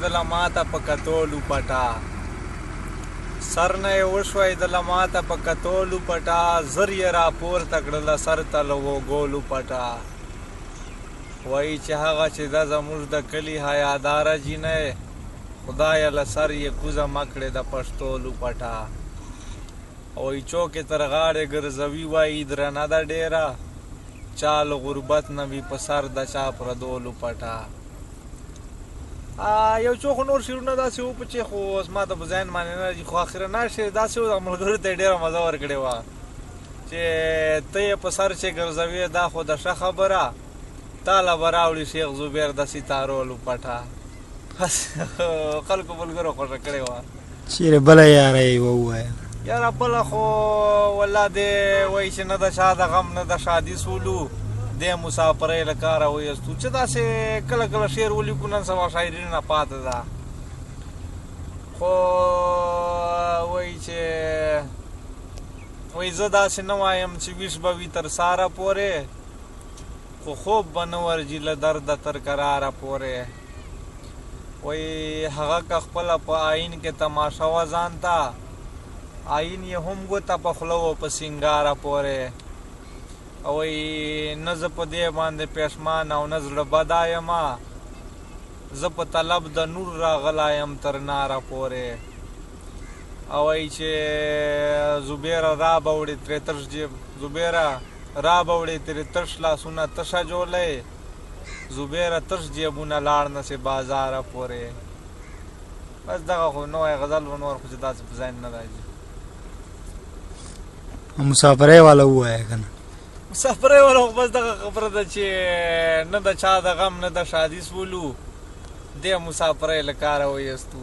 دله ماته په کتولو پټه سر نه یې وشوی دله ماته په کتولو پټه زر یې راپورته کړله سر ته له وګولو پټه وایي چې هغه چې ده زموږ د کلي حیاداره جینۍ خدایه له سر یې کوزه مه کړې د پښتولو پټه وایي چوکې تر غاړې ګرځوي وایي درنه ده ډېره چا له غربت نه وي په سر د چا پردولو پټه یو څو خو نور شعرونه داسې وو په چې خو اوس ما ته په ذهن باندې نه راځي خو اخرنی شعر داسې و د ملګرو ته یې ډېره مزه ورکړې وه چې ته یې په سر چې ګرځوې دا خو د ښه خبره تا له به راوړي شیخ زبیر د ستارولو پټه خلکو ملګرو خوښه کړې وه چیرې بله یاره یې ووایه یاره بله خو والله دې وایي چې نه د چا د غم نه د شادي سولو دې مسافرۍ له کاره ویستو چې داسې کله کله شعر ولیکو نن سبا شاعري نه پاتې ده خو وایي چې وایي زه داسې نه وایم چې ویش به وي تر ساره پورې خو خوب به نه ورځي له درده تر کراره پورې وایي هغه که خپله په آیین کې تماشه وه ځان ته آیین یې هم ګوته په خوله و په سینګاره پورې او وایي نه زه په دې باندې پښمان او نه زړه بده یمه زه په طلب د نور راغلی یم تر ناره پورې او وایي چې زبیره را به وړې ترې تش جیب زبیره را به وړې ترې تش لاسونه تشه جولی زبیره تش جیبونه لاړ نسې بازاره پورې بس دغه خو نوی غزل و نور خو چې داسې په ذهن نه راځي مسافرۍ والا ووایه که نه مسافرۍ والا خو بس دغه خبره ده چې نه د چا د غم نه د شادي سولو دې مسافرۍ له کاره ویستو